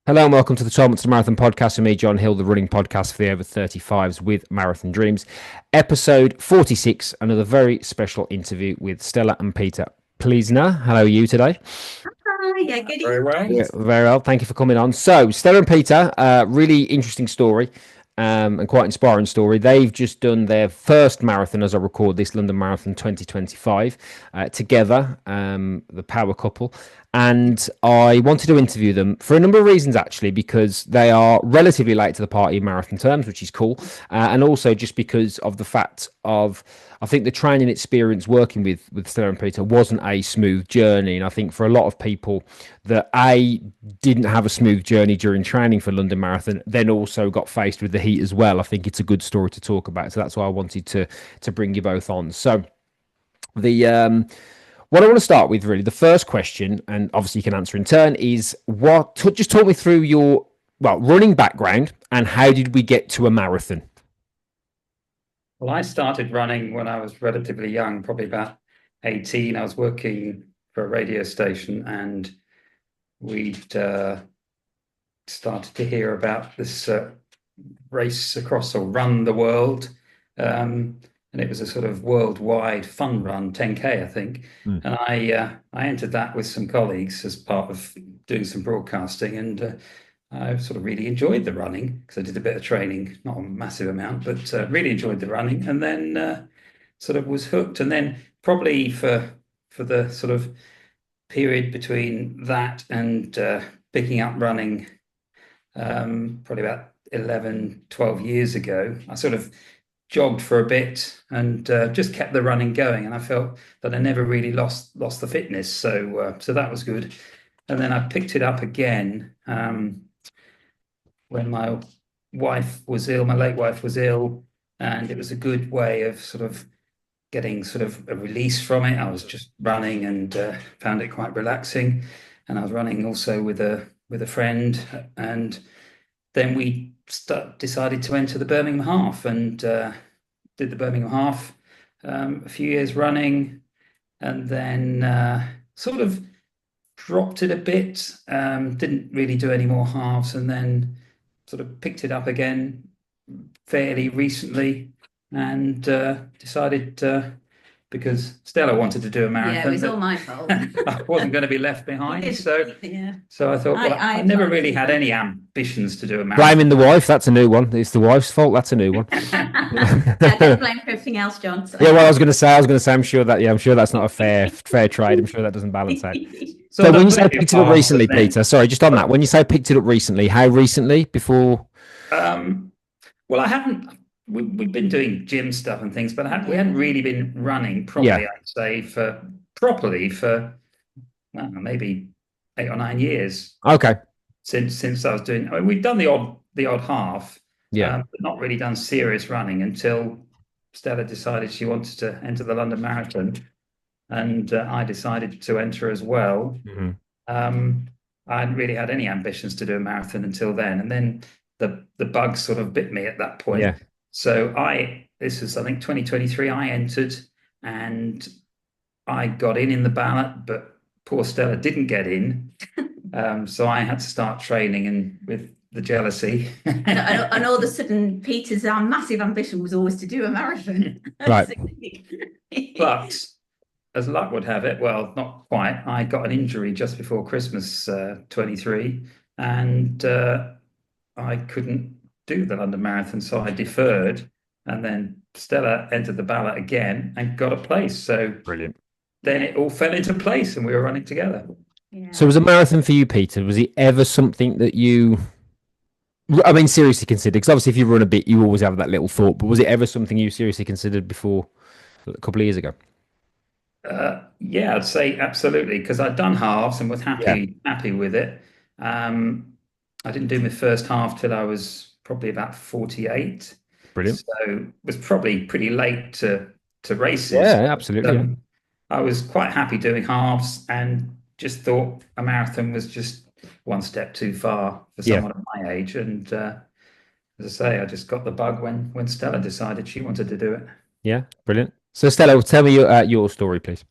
Hello and welcome to the 12 Months of Marathon podcast with me, John Hill, the running podcast for the over 35s with Marathon Dreams. Episode 46, another very special interview with Stella and Peter Plisner. How are you today? Yeah, good Very well. Yeah, very well. Thank you for coming on. So, Stella and Peter, really interesting story and quite inspiring story. They've just done their first marathon as I record this, London Marathon 2025, together, the power couple. And I wanted to interview them for a number of reasons, actually, because they are relatively late to the party in marathon terms, which is cool. And also just because of the fact of, I think the training experience working with Stella and Peter wasn't a smooth journey. And I think for a lot of people that didn't have a smooth journey during training for London Marathon, then also got faced with the heat as well. I think it's a good story to talk about. So that's why I wanted to bring you both on. So the what I want to start with, really, the first question, and obviously you can answer in turn, is just talk me through your running background and how did we get to a marathon? Well, I started running when I was relatively young, probably about 18. I was working for a radio station and we'd started to hear about this race across or run the world. And it was a sort of worldwide fun run, 10K, I think. Mm. And I entered that with some colleagues as part of doing some broadcasting. And I sort of really enjoyed the running because I did a bit of training, not a massive amount, but really enjoyed the running. And then sort of was hooked. And then probably for the sort of period between that and picking up running, probably about 11, 12 years ago, I sort of jogged for a bit and just kept the running going. And I felt that I never really lost the fitness. So that was good. And then I picked it up again when my wife was ill, my late wife was ill, and it was a good way of sort of getting sort of a release from it. I was just running and found it quite relaxing. And I was running also with a friend, and then we decided to enter the Birmingham Half and did the Birmingham Half a few years running, and then sort of dropped it a bit. Didn't really do any more halves, and then sort of picked it up again fairly recently, and decided because Stella wanted to do a marathon. Yeah, it was all my fault. I wasn't going to be left behind. So Yeah. I thought, well, I I never applied really to had that. any ambitions to do a marathon. Blaming the wife, that's a new one. It's the wife's fault, that's a new one. Yeah, I get blamed for everything else, John. So. Yeah, well, I was going to say, I'm sure that's not a fair trade. I'm sure that doesn't balance out. So So the when you say Birmingham picked it up Half, recently, and then, Peter, sorry, just on that, when you say picked it up recently, how recently before? well, I haven't. We've been doing gym stuff and things, but we hadn't really been running properly. Yeah. I'd say properly for I don't know, maybe 8 or 9 years Okay. since I was doing. I mean, we've done the odd half, Yeah. but not really done serious running until Stella decided she wanted to enter the London Marathon, and I decided to enter as well. Mhm. I hadn't really had any ambitions to do a marathon until then, and then the bug sort of bit me at that point. Yeah. So this was, I think, 2023. I entered and I got in the ballot, but poor Stella didn't get in. So I had to start training, and with the jealousy. And all of a sudden, Peter's massive ambition was always to do a marathon. Right. But as luck would have it, well, not quite. I got an injury just before Christmas 23, and I couldn't do the London Marathon, so I deferred. And then Stella entered the ballot again and got a place. So Brilliant. then it all fell into place, and we were running together. Yeah. So was a marathon for you, Peter? Was it ever something that seriously considered? Because obviously if you run a bit, you always have that little thought, but was it ever something you seriously considered before a couple of years ago? Yeah, I'd say absolutely, because I'd done halves and was happy with it. I didn't do my first half till I was probably about 48. Brilliant. So was probably pretty late to races. Yeah, absolutely. So I was quite happy doing halves and just thought a marathon was just one step too far for someone of my age. And as I say, I just got the bug when Stella decided she wanted to do it. Yeah, brilliant. So Stella, tell me your story, please.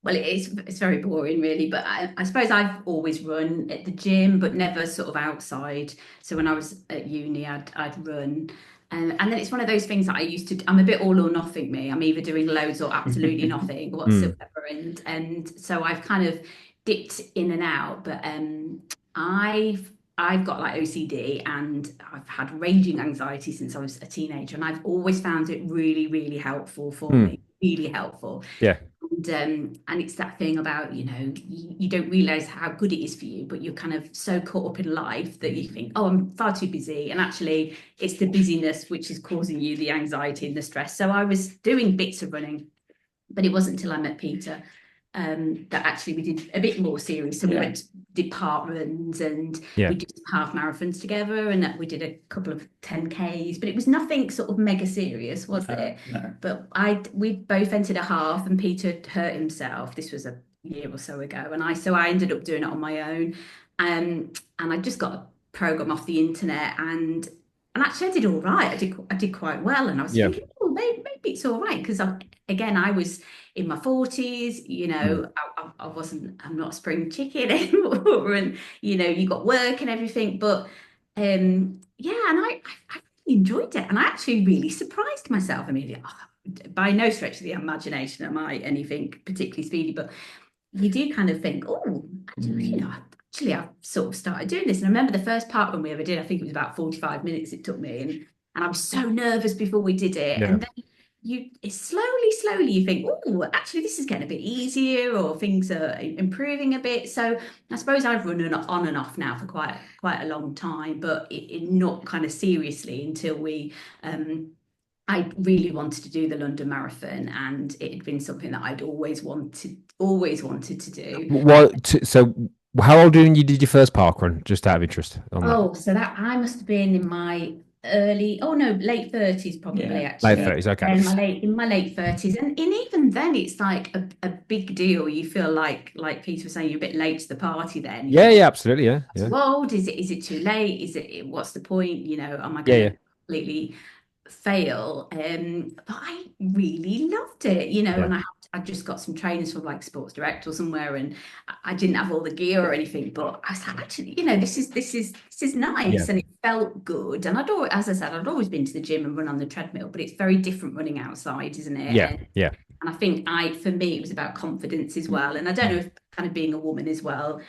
Well, it's very boring, really. But I suppose I've always run at the gym, but never sort of outside. So when I was at uni, I'd run, and then it's one of those things that I used to. I'm a bit all or nothing me. I'm either doing loads or absolutely nothing Mm. whatsoever, and so I've kind of dipped in and out. But I've got like OCD, and I've had raging anxiety since I was a teenager, and I've always found it really, really helpful for Mm. me. Really helpful. Yeah. And it's that thing about, you don't realize how good it is for you, but you're kind of so caught up in life that you think, oh, I'm far too busy. And actually, it's the busyness which is causing you the anxiety and the stress. So I was doing bits of running, but it wasn't until I met Peter that actually we did a bit more serious. So we Yeah. did park runs, and Yeah. we did half marathons together, and we did a couple of 10Ks, but it was nothing sort of mega serious, was it? No. But we both entered a half, and Peter hurt himself. This was a year or so ago, and I ended up doing it on my own, and I just got a program off the internet, and actually I did all right. I did quite well, and I was Yeah. thinking, oh, maybe it's all right, because again, I was in my 40s, Mm. I'm not a spring chicken anymore. And, you got work and everything. But yeah, and I really enjoyed it. And I actually really surprised myself. I mean, by no stretch of the imagination am I anything particularly speedy, but you do kind of think, oh, actually, I've sort of started doing this. And I remember the first part when we ever did, I think it was about 45 minutes it took me. And I was so nervous before we did it. Yeah. And then it's slowly you think, oh, actually this is getting a bit easier, or things are improving a bit. So I suppose I've run on and off now for quite a long time, but not kind of seriously until I really wanted to do the London Marathon, and it had been something that I'd always wanted to do. So how old were you when you did your first park run? Just out of interest on that. Oh, so that I must have been in my oh no, late 30s probably, Yeah. Late actually. 30s. Okay. Yeah, in my late 30s. And even then it's like a big deal. You feel like Peter was saying, you're a bit late to the party then. You Yeah. think, Yeah. Absolutely. Yeah. Yeah. too old? Is it too late? What's the point? Am I Yeah. going Yeah. to completely fail? But I really loved it, Yeah. and I just got some trainers from like Sports Direct or somewhere, and I didn't have all the gear or anything, but I was like, actually, this is Yeah. nice, and it felt good. And as I said, I'd always been to the gym and run on the treadmill, but it's very different running outside, isn't it? Yeah. Yeah. And I think for me, it was about confidence as well. And I don't know if kind of being a woman as well,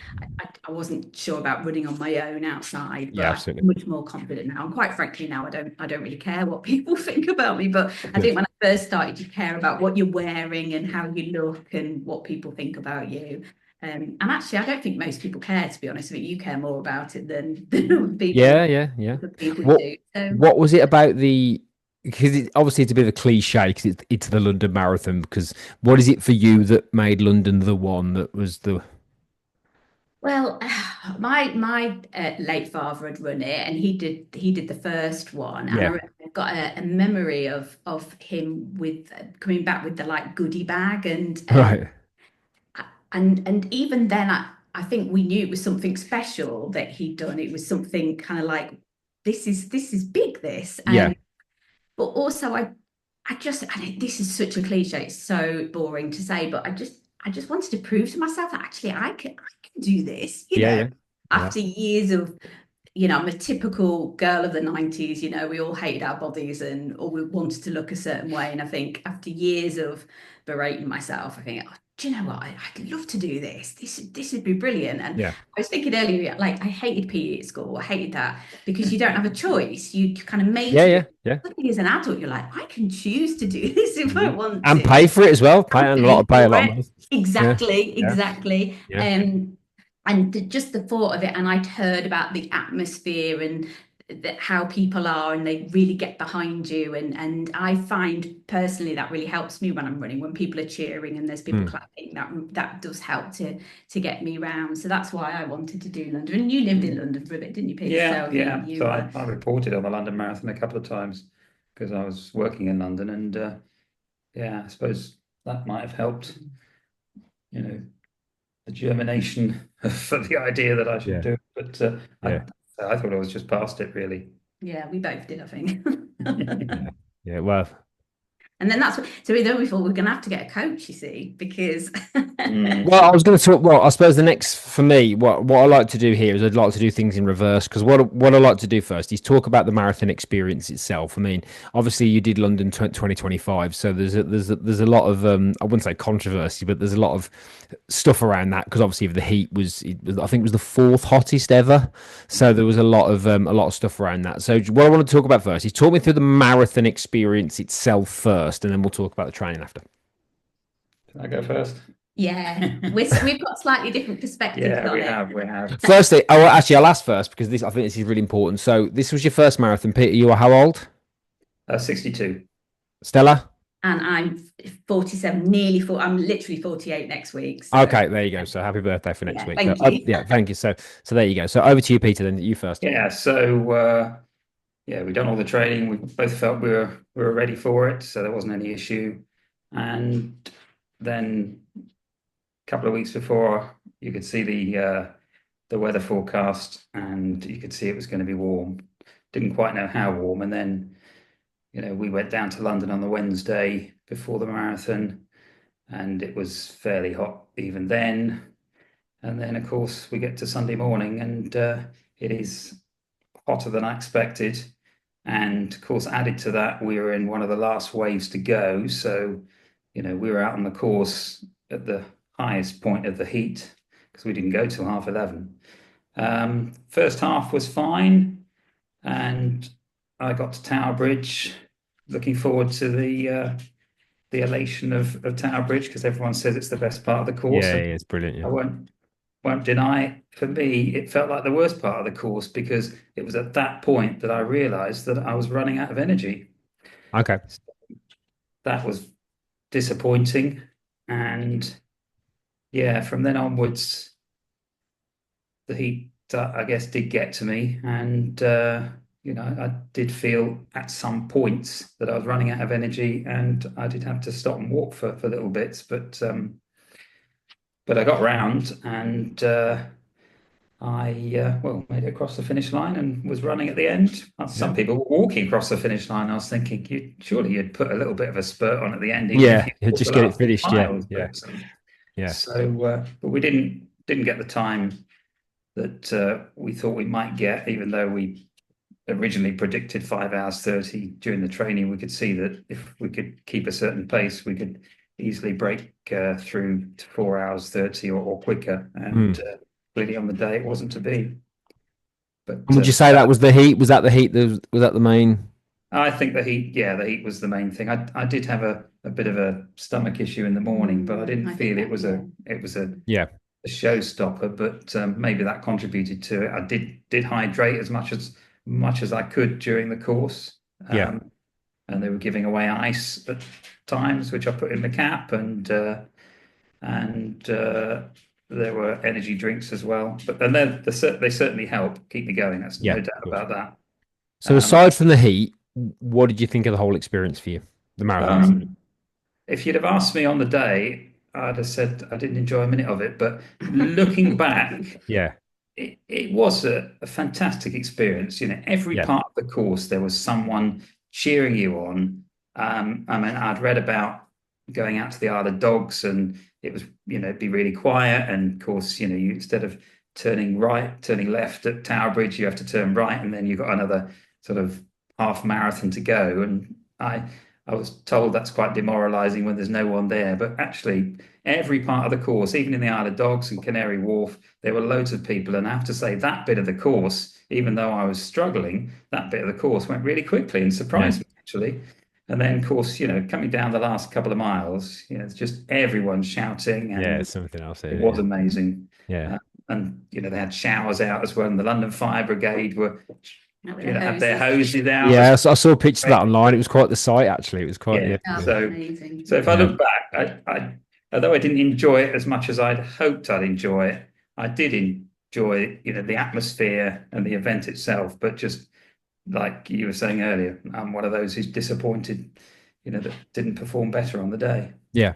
I wasn't sure about running on my own outside, but Yeah. I'm Absolutely. much more confident now. And quite frankly, now I don't really care what people think about me. But I Good. think when I first started, you care about what you're wearing and how you look and what people think about you. And actually, I don't think most people care, to be honest with you. You care more about it than other Yeah. Yeah. Yeah. people What do. So. What was it about the? Because obviously it's a bit of a cliche because it's the London Marathon. Because what is it for you that made London the one that was the? Well, my late father had run it, and he did the first one, and Yeah. I've got a memory of him with coming back with the like goodie bag, Right. and even then I think we knew it was something special that he'd done. It was something kind of like, this is big, this. Yeah. But also this is such a cliche, it's so boring to say, but I just wanted to prove to myself that actually I can do this, Yeah. Yeah. Yeah. after years of, I'm a typical girl of the 90s, we all hated our bodies and all we wanted to look a certain way. And I think after years of berating myself, I think, oh, do you know what? I'd love to do this. This would be brilliant. And Yeah. I was thinking earlier, like I hated PE at school. I hated that because you don't have a choice. You kind of make Yeah. it. Yeah. Yeah. Suddenly as an adult, you're like, I can choose to do this if I Mhm. want And to. pay for it as well. And Pay pay a for lot of it. money. Yeah. Exactly, Yeah. exactly. Yeah. And just the thought of it, and I'd heard about the atmosphere and how people are, and they really get behind you. And I find personally that really helps me when I'm running, when people are cheering and there's people Mm. clapping. That does help to get me round. So that's why I wanted to do London. And you lived in London for a bit, didn't you, Pete? Yeah, So yeah. you So I reported on the London Marathon a couple of times because I was working in London, and yeah, I suppose that might have helped, you know, the germination for the idea that I should Yeah. do it. But Yeah. I thought I was just past it, really. yeah, we both did, I think. Yeah. Yeah. Well. And then that's what, so then we thought we're going to have to get a coach, you see, because Mm. Well, I was going to talk. Well, I suppose the next for me, what I like to do here is I'd like to do things in reverse because what I like to do first is talk about the marathon experience itself. I mean, obviously you did London 2025, so there's a lot of I wouldn't say controversy, but there's a lot of stuff around that because obviously the heat I think it was the fourth hottest ever, so there was a lot of stuff around that. So what I want to talk about first is talk me through the marathon experience itself first, and then we'll talk about the training after. Can I go first? yeah, we've got slightly different perspectives Yeah, on we it. have. We have. Firstly, oh, actually, I'll ask first because I think this is really important. So, this was your first marathon, Peter. You were how old? 62. Stella? And I'm 47, nearly 4. I'm literally 48 next week. So Okay, there you go. So, happy birthday for next yeah, week. So, thank you. yeah, thank you. So there you go. So, over to you, Peter. Then you first. Yeah. So yeah, we've done all the training. We both felt we were ready for it, so there wasn't any issue. And then a couple of weeks before, you could see the weather forecast, and you could see it was going to be warm. Didn't quite know how warm, and then we went down to London on the Wednesday before the marathon, and it was fairly hot even then. And then, of course, we get to Sunday morning, and it is hotter than I expected. And of course, added to that, we were in one of the last waves to go. So, we were out on the course at the highest point of the heat because we didn't go till 11:30. First half was fine, and I got to Tower Bridge, looking forward to the elation of Tower Bridge because everyone says it's the best part of the course, Yeah, and yeah, it's brilliant. I Yeah. won't deny, for me, it felt like the worst part of the course because it was at that point that I realized that I was running out of energy. Okay. That was disappointing. And yeah, from then onwards, the heat, I guess, did get to me. And, I did feel at some points that I was running out of energy and I did have to stop and walk for little bits. But I got round and I made it across the finish line and was running at the end. Yeah. Some people were walking across the finish line. I was thinking, surely you'd put a little bit of a spurt on at the end, even if Yeah. you Yeah, walked just the get it last few finished. Yeah. miles. Yeah. Yeah. But we didn't get the time that we thought we might get, even though we originally predicted 5 hours 30 during the training. We could see that if we could keep a certain pace, we could easily break through to 4 hours 30 or quicker. And Mm. clearly on the day it wasn't to be. And But would you say that was the heat? Was that the heat? Was that the main? I think the heat was the main thing. I did have a bit of a stomach issue in the morning, but I didn't I think feel that, yeah. it was a Yeah. showstopper. But maybe that contributed to it. I did hydrate as much as I could during the course, Yeah. and they were giving away ice at times, which I put in the cap, and there were energy drinks as well. But and they certainly help keep me going. That's Yeah. no Of doubt course. about that. So, Um, aside from the heat, what did you think of the whole experience for you? The marathon. um, If you'd have asked me on the day, I'd have said I didn't enjoy a minute of it. But looking back, Yeah. it was a fantastic experience. Every Yeah. part of the course, there was someone cheering you on. I mean, I'd read about going out to the Isle of Dogs, and it was, it'd be really quiet. And of course, you instead of turning left at Tower Bridge, you have to turn right, and then you've got another sort of half marathon to go. And I was told that's quite demoralizing when there's no one there. But actually, every part of the course, even in the Isle of Dogs and Canary Wharf, there were loads of people. And I have to say, that bit of the course, even though I was struggling, that bit of the course went really quickly and Yeah. surprised me, actually. And then, of course, coming down the last couple of miles, it's just everyone shouting, Yeah. and It's something else, it isn't was it? amazing. Yeah. And they had showers out as well, and the London Fire Brigade were, Out with the had their hoses. hoses out as Yeah. So I saw a picture of that online. It was quite the sight, actually. It was quite, yeah. yeah. Oh, Yeah. amazing. So if I Yeah. look back, although I didn't enjoy it as much as I'd hoped I'd enjoy it, I did enjoy, the atmosphere and the event itself. But just like you were saying earlier, I'm one of those who's disappointed, that didn't perform better on the day. Yeah.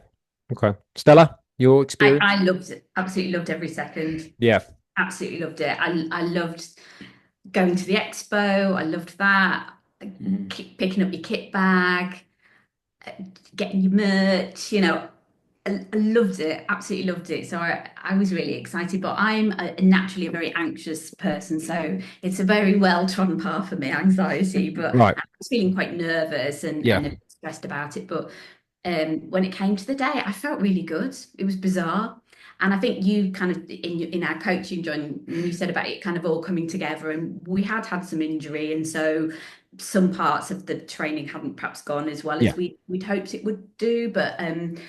Okay. Stella, your I, experience? I loved it. Absolutely loved every second. Yeah. Absolutely loved it. I loved going to the expo. I loved that. Mm. Picking up your kit bag. getting your merch, you know. I loved it, absolutely loved it. So I was really excited, but I'm naturally a very anxious person. So it's a very well-trodden path for me, anxiety. But Right. I was feeling quite nervous Yeah. and a bit stressed about it. But when it came to the day, I felt really good. It was bizarre. And I think you kind of in our coaching, John, you said about it kind of all coming together, and we had some injury, and so some parts of the training hadn't perhaps gone as well Yeah. as we'd hoped it would do. But and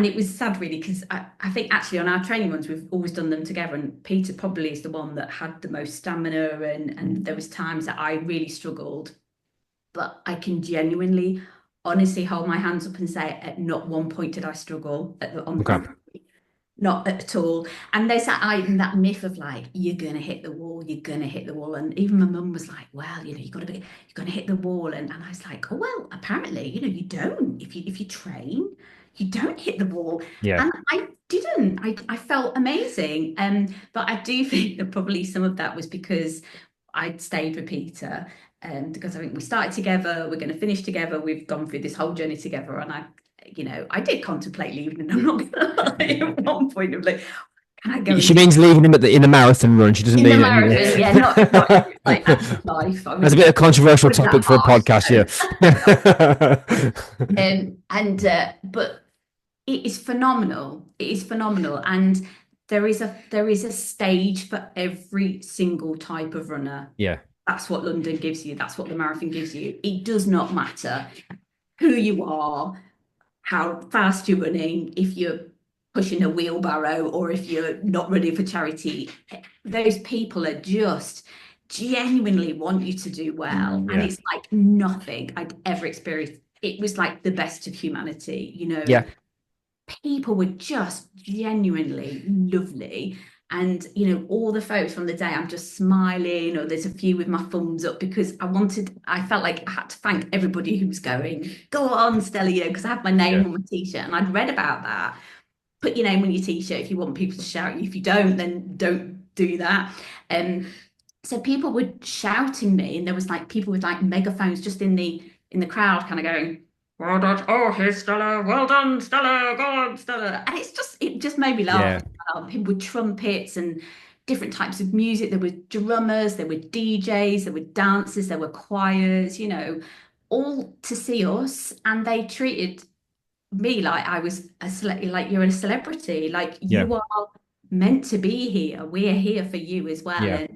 it was sad really because I think actually on our training ones we've always done them together, and Peter probably is the one that had the most stamina, and there was times that I really struggled, but I can genuinely honestly hold my hands up and say at not one point did I struggle on the Okay. Grand Prix. Not at all. And there's that myth of like, you're gonna hit the wall, you're gonna hit the wall. And even my mum was like, well, you know, you're gonna hit the wall. And I was like, oh well, apparently, you know, you don't. If you train, you don't hit the wall. Yeah. And I didn't. I felt amazing. But I do think that probably some of that was because I'd stayed with Peter. Because I think we started together, we're going to finish together, we've gone through this whole journey together, and I did contemplate leaving, and I'm not gonna lie, at one point of like, can I go and She do means leaving him in the marathon run. She doesn't in the mean marathon? Yeah, not it. like active life. I That's a wouldn't bit of a controversial put it that topic for a harsh. podcast, yeah. But it is phenomenal. It is phenomenal, and there is a stage for every single type of runner. Yeah. That's what London gives you. That's what the marathon gives you. It does not matter who you are, how fast you're running, if you're pushing a wheelbarrow or if you're not running for charity. Those people are just genuinely want you to do well. And Yeah. it's like nothing I'd ever experienced. It was like the best of humanity, you know. Yeah. People were just genuinely lovely. And, you know, all the photos from the day, I'm just smiling, or there's a few with my thumbs up because I felt like I had to thank everybody who was going, go on, Stella, you know, because I had my name Yeah. on my t-shirt and I'd read about that. Put your name on your t-shirt if you want people to shout you. If you don't, then don't do that. So people were shouting me, and there was like people with like megaphones just in the crowd, kind of going, well done. Oh, here's Stella. Well done, Stella. Go on, Stella. And it just made me laugh. Yeah. People with trumpets and different types of music. There were drummers, there were DJs, there were dancers, there were choirs, you know, all to see us. And they treated me like I was like you're a celebrity, like Yeah. you are meant to be here. We're here for you as well. Yeah.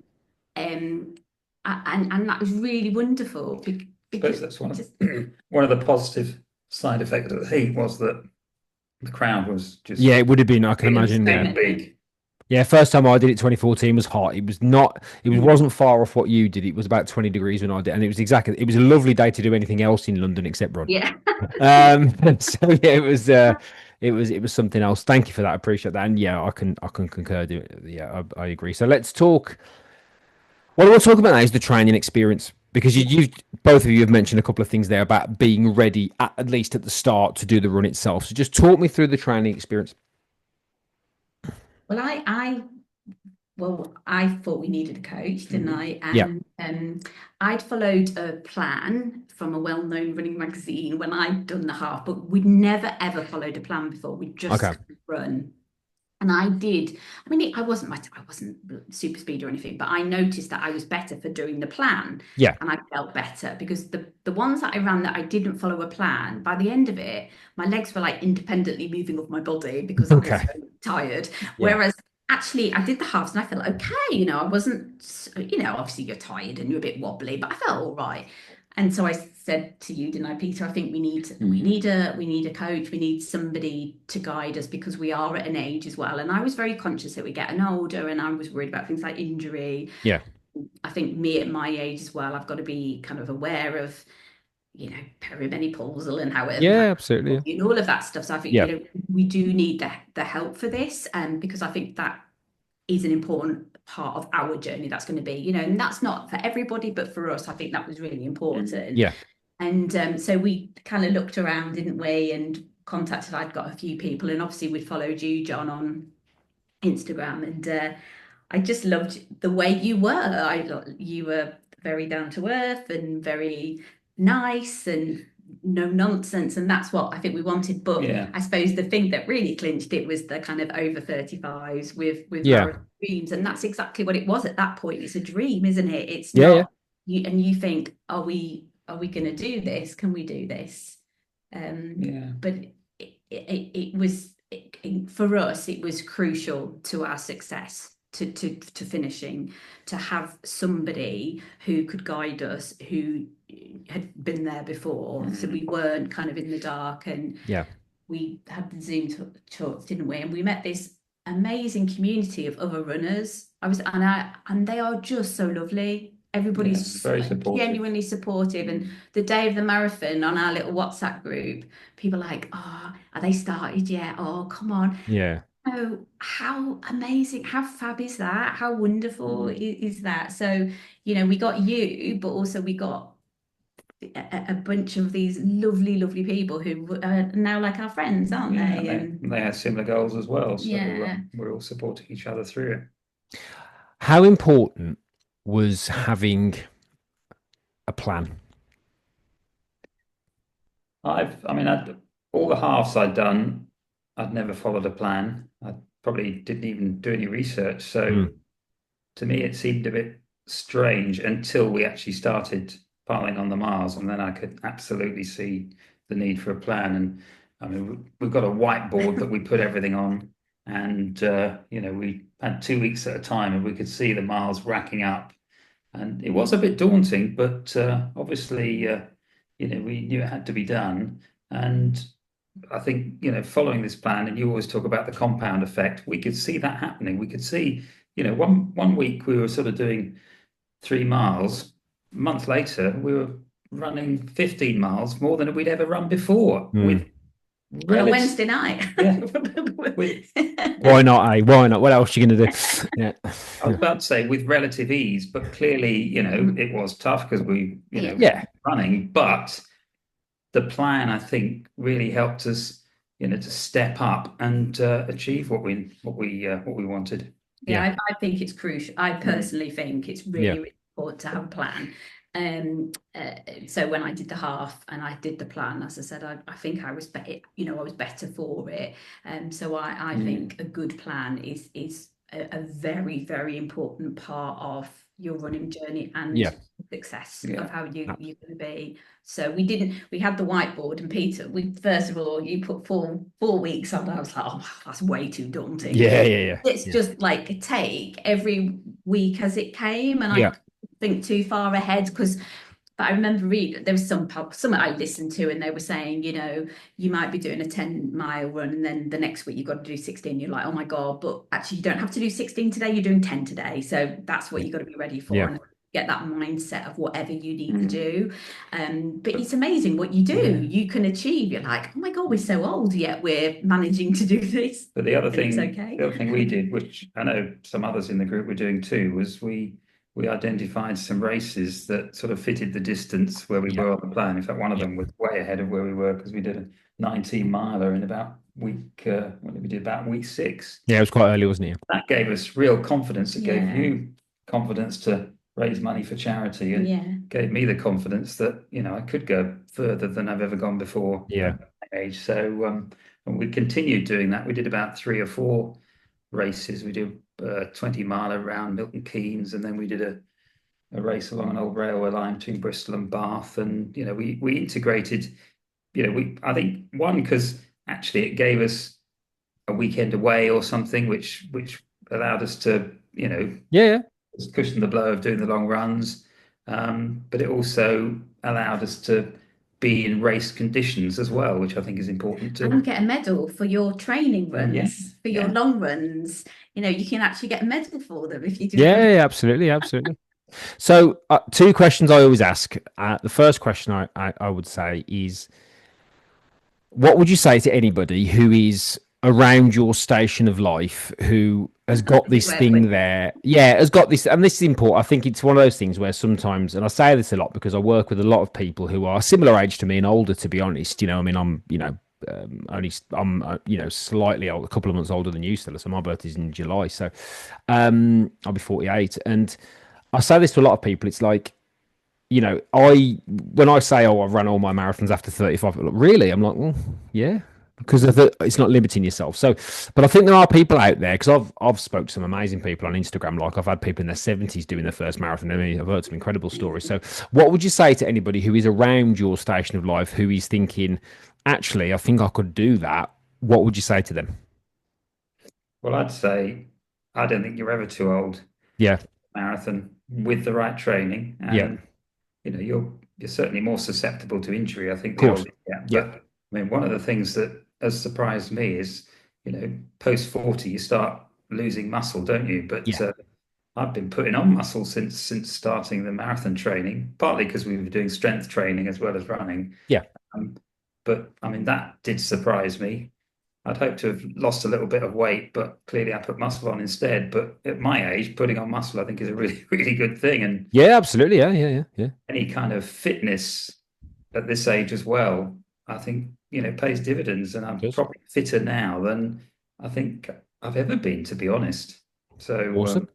And that was really wonderful I suppose because that's one of just one of the positive side effects of the heat was that the crowd was just Yeah, it would have been, I can it was imagine. so Yeah. many. big. Yeah, first time I did it, 2014 was hot. It was not, it Mm. wasn't far off what you did. It was about 20 degrees when I did, and it was a lovely day to do anything else in London except run. Yeah. So yeah, it was something else. Thank you for that. I appreciate that. And yeah, I can concur. Yeah, I agree. So let's talk. What I want to talk about now is the training experience, because you both of you have mentioned a couple of things there about being ready at least at the start to do the run itself. So just talk me through the training experience. Well, I thought we needed a coach, didn't I? Yeah. And I'd followed a plan from a well-known running magazine when I'd done the half, but we'd never ever followed a plan before. We'd just Okay. run. And I did. I mean, I wasn't super speed or anything, but I noticed that I was better for doing the plan. Yeah. And I felt better because the ones that I ran that I didn't follow a plan, by the end of it, my legs were like independently moving off my body because I was Okay. so tired. Yeah. Whereas actually I did the halves and I felt okay, you know, I wasn't, you know, obviously you're tired and you're a bit wobbly, but I felt all right. And so I said to you, didn't I, Peter? I think we need a coach. We need somebody to guide us because we are at an age as well. And I was very conscious that we're getting older, and I was worried about things like injury. Yeah. I think me at my age as well, I've got to be kind of aware of, you know, perimenopausal and how it Yeah, impacts absolutely. and all of that stuff. So I think, Yeah. you know, we do need the help for this, because I think that is an important part of our journey. That's going to be, you know, and that's not for everybody, but for us, I think that was really important. Yeah. And so we kind of looked around, didn't we, and contacted. I'd got a few people, and obviously we'd followed you, John, on Instagram, and I just loved the way you were. You were very down to earth and very nice and no nonsense, and that's what I think we wanted. But Yeah. I suppose the thing that really clinched it was the kind of over 35s with Yeah. marathon dreams, and that's exactly what it was at that point. It's a dream, isn't it? It's Yeah. Yeah. not you, and you think, are we going to do this? Can we do this? Yeah. But it was for us, it was crucial to our success. To finishing, to have somebody who could guide us, who had been there before, so we weren't kind of in the dark. And Yeah. we had the Zoom talks, didn't we? And we met this amazing community of other runners. And they are just so lovely. Everybody's Very supportive. genuinely supportive. And the day of the marathon on our little WhatsApp group, people are like, "Oh, are they started yet? Oh, come on." Yeah. Oh, how amazing, how fab is that? How wonderful is that? So, we got you, but also we got a bunch of these lovely, lovely people who are now like our friends, aren't Yeah, they? and they had similar goals as well. So Yeah. we're all supporting each other through it. How important was having a plan? All the halves I'd done, I'd never followed a plan. I probably didn't even do any research. So Mm. to me, it seemed a bit strange until we actually started piling on the miles, and then I could absolutely see the need for a plan. And we've got a whiteboard that we put everything on, and we had 2 weeks at a time, and we could see the miles racking up, and it was a bit daunting, but obviously, we knew it had to be done. And I think, following this plan, and you always talk about the compound effect, we could see that happening. We could see, one week we were sort of doing 3 miles. A month later, we were running 15 miles, more than we'd ever run before, with On a Wednesday night. Yeah. Why not, eh? Why not? What else are you going to do? Yeah. I was about to say with relative ease, but clearly, it was tough because we, Yeah. running, but the plan, I think, really helped us, to step up and achieve what we wanted. Yeah, I think it's crucial. I personally think it's really, really important to have a plan. So when I did the half and I did the plan, as I said, I think I was better, I was better for it. So I think a good plan is a very, very important part of your running journey and success of how you're going to be. So we had the whiteboard, and Peter, first of all, you put four weeks on. I was like, oh, that's way too daunting. Yeah. It's just like take every week as it came, and I think too far ahead but I remember reading there was some I listened to, and they were saying, you might be doing a 10-mile run, and then the next week you've got to do 16. You're like, oh my God, but actually you don't have to do 16 today, you're doing 10 today. So that's what you've got to be ready for. And get that mindset of whatever you need to do. But it's amazing what you do. You can achieve. You're like, oh my God, we're so old, yet we're managing to do this. But the other thing we did, which I know some others in the group were doing too, was we identified some races that sort of fitted the distance where we were on the plan. In fact, one of them was way ahead of where we were, because we did a 19-miler in about week 6. Yeah, it was quite early, wasn't it? That gave us real confidence. It gave you confidence to raise money for charity, and gave me the confidence that I could go further than I've ever gone before at my age. So and we continued doing that. We did about 3 or 4 races. We did a 20-miler around Milton Keynes, and then we did a race along an old railway line between Bristol and Bath. And we integrated. I think one, because actually it gave us a weekend away or something, which allowed us to cushion the blow of doing the long runs, but it also allowed us to be in race conditions as well, which I think is important too. And get a medal for your training runs, for your long runs. You can actually get a medal for them if you do. Yeah, absolutely. So 2 questions I always ask. The first question I would say is, what would you say to anybody who is around your station of life, who has got this thing there? Has got this, and this is important. I think it's one of those things where sometimes, and I say this a lot because I work with a lot of people who are similar age to me and older, to be honest. I'm slightly old, a couple of months older than you still. So my birthday's in July, so I'll be 48. And I say this to a lot of people. It's like, I when I say, oh, I've run all my marathons after 35, like, really? I'm like, well, yeah, because it's not limiting yourself. So, but I think there are people out there because I've spoke to some amazing people on Instagram. Like I've had people in their 70s doing their first marathon. I mean, I've heard some incredible stories. So, what would you say to anybody who is around your station of life who is thinking, actually, I think I could do that? What would you say to them? Well, I'd say I don't think you're ever too old Yeah, marathon with the right training, yeah, and you're certainly more susceptible to injury, I think, of the course. older you get. Yeah, But I mean, one of the things that has surprised me is, post 40, you start losing muscle, don't you? But yeah, I've been putting on muscle since starting the marathon training, partly because we were doing strength training as well as running. yeah. Um, but I mean, that did surprise me. I'd hoped to have lost a little bit of weight, but clearly I put muscle on instead. But at my age, putting on muscle, I think, is a really, really good thing. And Yeah, absolutely. Yeah, yeah, yeah, yeah. any kind of fitness at this age as well, I think, pays dividends. And It I'm does. probably fitter now than I think I've ever been, to be honest. So Awesome.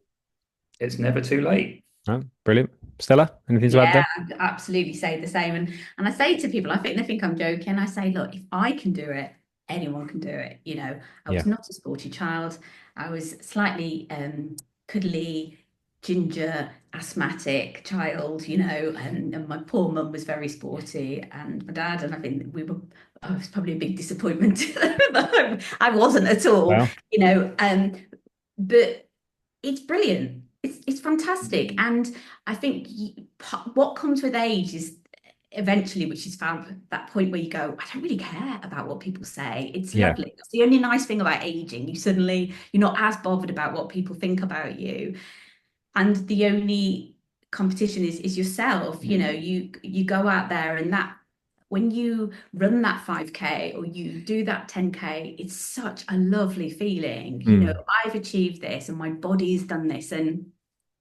it's never too late. Oh, brilliant. Stella, anything to add Yeah, there? I'd absolutely say the same. And I say to people, I think they think I'm joking. I say, look, if I can do it, anyone can do it. I Yeah. was not a sporty child. I was slightly cuddly, ginger, asthmatic child, and my poor mum was very sporty, and my dad, and I think I was probably a big disappointment to them. I wasn't at all, Well, but it's brilliant. It's fantastic, and I think what comes with age is eventually, which is found that point where you go, I don't really care about what people say. It's yeah. lovely. That's the only nice thing about aging. You're not as bothered about what people think about you, and the only competition is yourself. You go out there, and that when you run that 5K or you do that 10K, it's such a lovely feeling. Mm. I've achieved this and my body's done this. And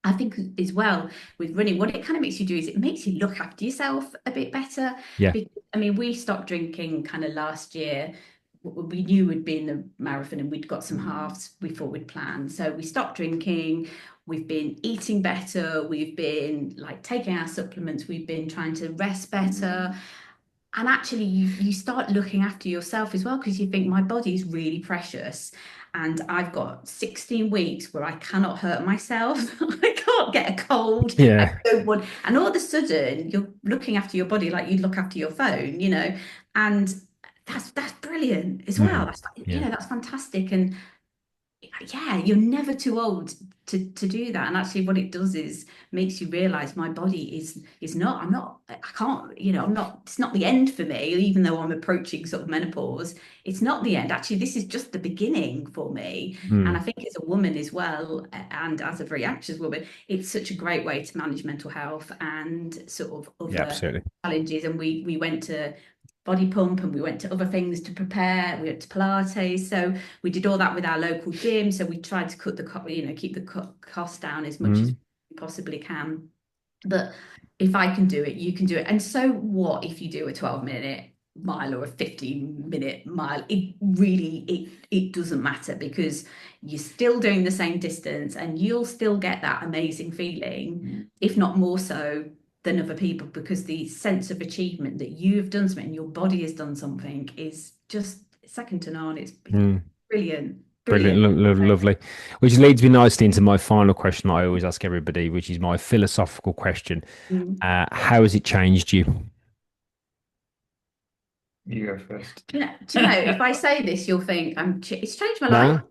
I think as well with running, what it kind of makes you do is it makes you look after yourself a bit better. Yeah. Because, I mean, we stopped drinking kind of last year. We knew we'd be in the marathon and we'd got some halves we thought we'd planned. So we stopped drinking. We've been eating better. We've been like taking our supplements. We've been trying to rest better. And actually, you start looking after yourself as well because you think my body is really precious. And I've got 16 weeks where I cannot hurt myself. I can't get a cold. I Yeah. don't want, and all of a sudden you're looking after your body like you'd look after your phone. And that's brilliant as well. Mm. That's Yeah. that's fantastic. And yeah, you're never too old to do that. And actually what it does is makes you realize my body is not, I can't, I'm not, it's not the end for me, even though I'm approaching sort of menopause. It's not the end. Actually, this is just the beginning for me. And I Mm. think as a woman as well, and as a very anxious woman, it's such a great way to manage mental health and sort of Yeah, other absolutely. challenges. And we went to body pump and we went to other things to prepare. We went to Pilates. So we did all that with our local gym. So we tried to cut keep the cost down as much as Mm. we possibly can. But if I can do it, you can do it. And so what if you do a 12-minute mile or a 15-minute mile? It doesn't matter because you're still doing the same distance and you'll still get that amazing feeling, if not more so than other people, because the sense of achievement that you've done something and your body has done something is just second to none. It's Mm. brilliant, Brilliant. brilliant. Lovely. Which leads me nicely into my final question that I always ask everybody, which is my philosophical question. Mm. How has it changed you? You go first. If I say this, you'll think it's changed my life. No?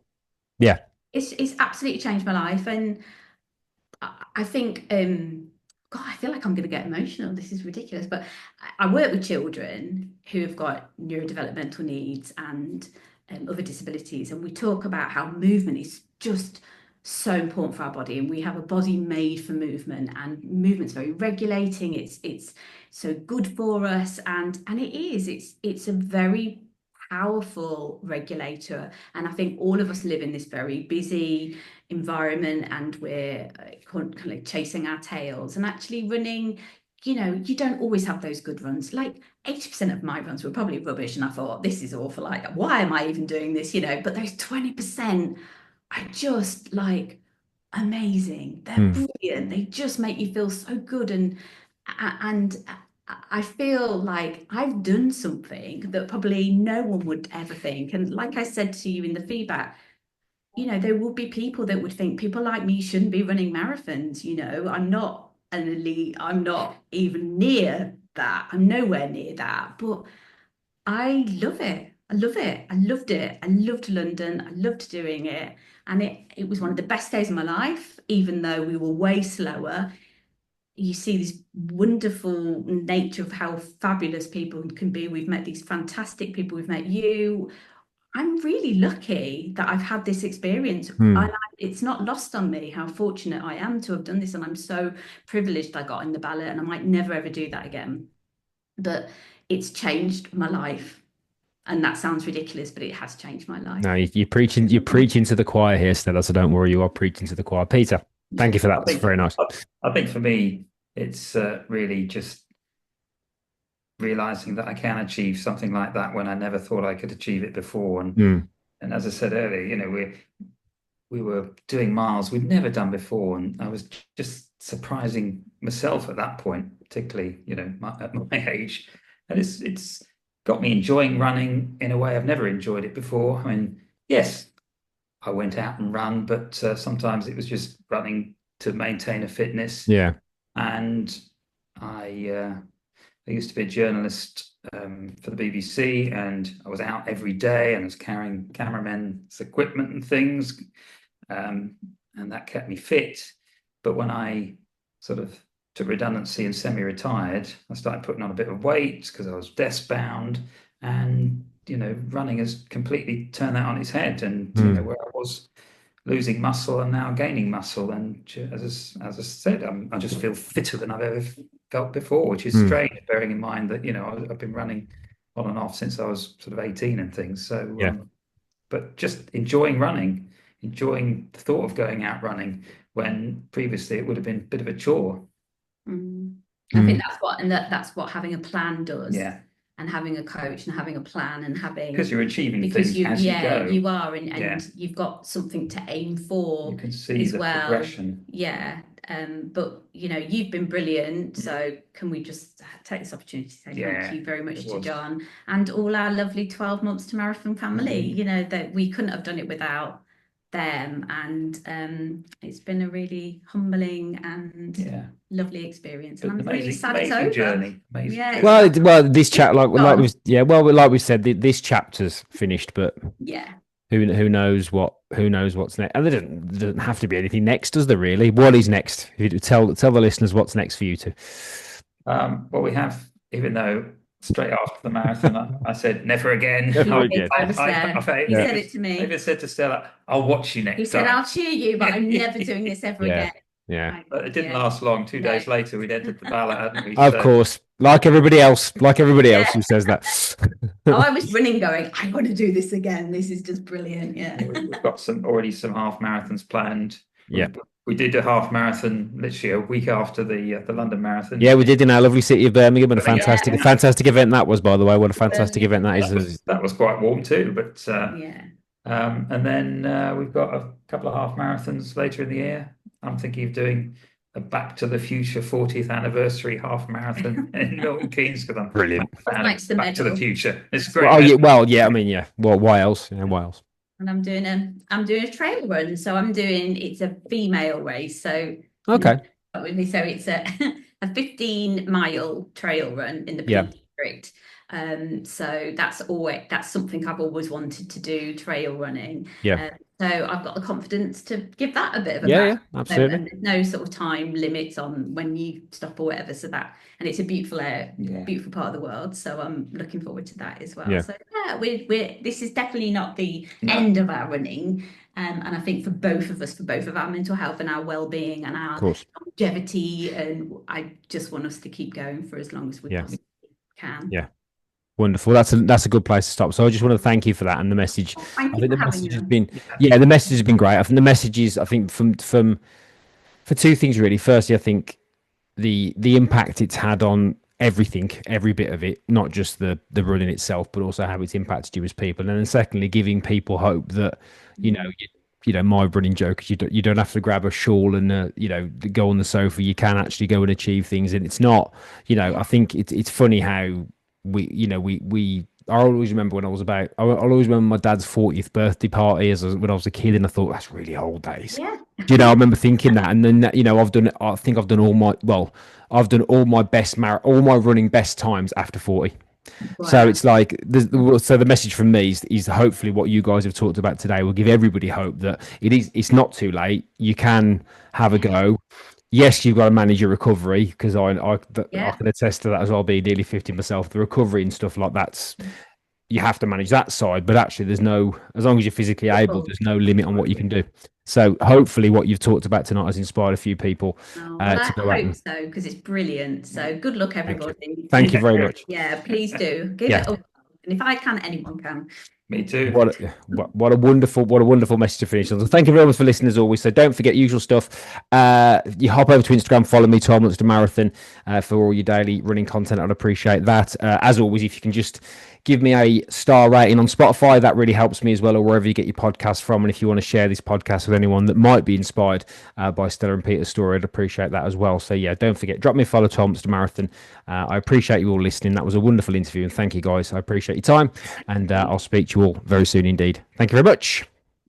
Yeah. It's absolutely changed my life, and I think God, I feel like I'm going to get emotional. This is ridiculous, but I work with children who have got neurodevelopmental needs and other disabilities, and we talk about how movement is just so important for our body, and we have a body made for movement, and movement's very regulating. It's so good for us, and it is. It's a very powerful regulator, and I think all of us live in this very busy environment and we're kind of chasing our tails and actually running. You don't always have those good runs. Like 80% of my runs were probably rubbish and I thought this is awful, like why am I even doing this, but those 20% are just like amazing. They're Mm. brilliant. They just make you feel so good. And And I feel like I've done something that probably no one would ever think. And like I said to you in the feedback, there will be people that would think people like me shouldn't be running marathons. I'm not an elite, I'm not even near that. I'm nowhere near that. But I love it. I love it. I loved it. I loved London. I loved doing it. And it was one of the best days of my life, even though we were way slower. You see this wonderful nature of how fabulous people can be. We've met these fantastic people. We've met you. I'm really lucky that I've had this experience. Hmm. And it's not lost on me how fortunate I am to have done this. And I'm so privileged I got in the ballot, and I might never ever do that again. But it's changed my life. And that sounds ridiculous, but it has changed my No, life. you're preaching to the choir here, Stella. So don't worry, you are preaching to the choir. Peter, thank you for that. I That's think very nice. I think for me, it's really just realizing that I can achieve something like that when I never thought I could achieve it before. Hmm. And as I said earlier, we were doing miles we'd never done before, and I was just surprising myself at that point, particularly at my age. And it's got me enjoying running in a way I've never enjoyed it before. I mean, yes, I went out and run, but sometimes it was just running to maintain a fitness. Yeah. And I used to be a journalist for the BBC, and I was out every day and I was carrying cameramen's equipment and things, and that kept me fit. But when I sort of took redundancy and semi-retired, I started putting on a bit of weight because I was desk bound, and running has completely turned that on its head. And Hmm. where I was losing muscle and now gaining muscle. And as I said, I just feel fitter than I've ever felt before, which is Hmm. strange, bearing in mind that, I've been running on and off since I was sort of 18 and things. So, Yeah. but just enjoying running, enjoying the thought of going out running when previously it would have been a bit of a chore. Mm. I Hmm. think that's what having a plan does, Yeah. and having a coach and having a plan and Because having you're achieving because things you as you yeah go. you are, and Yeah. you've got something to aim You for can see as the well. progression. Yeah. But you've been brilliant. So can we just take this opportunity to say thank Yeah, you very it much to was. John and all our lovely 12 months to marathon family. Mhm. That we couldn't have done it without them, and it's been a really humbling and Yeah. lovely experience, and But I'm really amazing, sad it's amazing over. journey. Amazing Yeah, it's journey. Well, this chat, gone. like we said, this chapter's finished, but Yeah. who knows what's next? And there doesn't have to be anything next, does there? Really? What is next? If you tell the listeners what's next for you two. Well, we have, even though straight after the marathon, I said never again. Never Yeah, again. I was there. He Yeah. said it to I even me. said to Stella, "I'll watch you He next said, time." I'll cheer you, but I'm never doing this ever Yeah. again. Yeah. But it didn't Yeah. last long. 2 days No. later, we'd entered the ballot, hadn't we? Of So course, like everybody else Yeah. who says that. Oh, I was running going, I want to do this again. This is just brilliant. Yeah. we've got already some half marathons planned. Yeah. We did a half marathon literally a week after the London Marathon. Yeah, we did in our lovely city of Birmingham, and a Yeah, fantastic event that was, by the way. What a fantastic Birmingham. event that that is. was quite warm too. But Yeah. and then we've got a couple of half marathons later in the year. I'm thinking of doing a Back to the Future 40th anniversary half marathon in Milton Keynes because I'm a Brilliant. fan Likes of the Back to the medal. Future. It's a Well, great medal. yeah. I mean, yeah. Well, why else? Yeah, why else? And I'm doing a trail run. So it's a female race. So Okay. with me. So it's a 15-mile trail run in the Yeah. Peak District. So that's something I've always wanted to do, trail running. Yeah. So I've got the confidence to give that a bit of a Yeah. bash. Yeah. Absolutely. And there's no sort of time limits on when you stop or whatever. And it's a beautiful part of the world. So I'm looking forward to that as well. Yeah. So yeah, this is definitely not the No. end of our running. And I think for both of us, for both of our mental health and our well-being and Of our course. longevity, and I just want us to keep going for as long as we Yeah. possibly can. Yeah. Wonderful. That's a good place to stop. So I just want to thank you for that and the message. Thank I you think for the having message has me. been the message has been great. I think the message is from for two things really. Firstly, I think the impact it's had on everything, every bit of it, not just the running itself, but also how it's impacted you as people. And then secondly, giving people hope that, you know, my running joke is you don't have to grab a shawl and go on the sofa. You can actually go and achieve things, and it's not. I think it's funny how we. I always remember when I was about. I always remember my dad's 40th birthday party when I was a kid, and I thought that's really old days. Yeah. I remember thinking that, and then I've done. I think I've done I've done all my all my running best times after 40. So Wow. it's like, so the message from me is hopefully what you guys have talked about today will give everybody hope that it's not too late. You can have a go. Yes, you've got to manage your recovery, because I Yeah. can attest to that as well, being nearly 50 myself. The recovery and stuff like that's, you have to manage that side, but actually as long as you're physically able, Cool. there's no limit on what you can do. So hopefully what you've talked about tonight has inspired a few people Oh, well, to I go out hope and so, because it's brilliant. So good luck, thank you. everybody. Thank you very much. Yeah, please do give Yeah. it a whirl. And if I can, anyone can. Me too. What a wonderful message to finish on. So thank you very much for listening as always. So don't forget usual stuff. You hop over to Instagram, follow me, 12 Months to Marathon, for all your daily running content. I'd appreciate that. As always, if you can just give me a star rating on Spotify, that really helps me as well, or wherever you get your podcast from. And if you want to share this podcast with anyone that might be inspired by Stella and Peter's story, I'd appreciate that as well. So yeah, don't forget, drop me a follow, 12 Months to Marathon. I appreciate you all listening. That was a wonderful interview, and thank you guys. I appreciate your time, and I'll speak to you all very soon indeed. Thank you very much.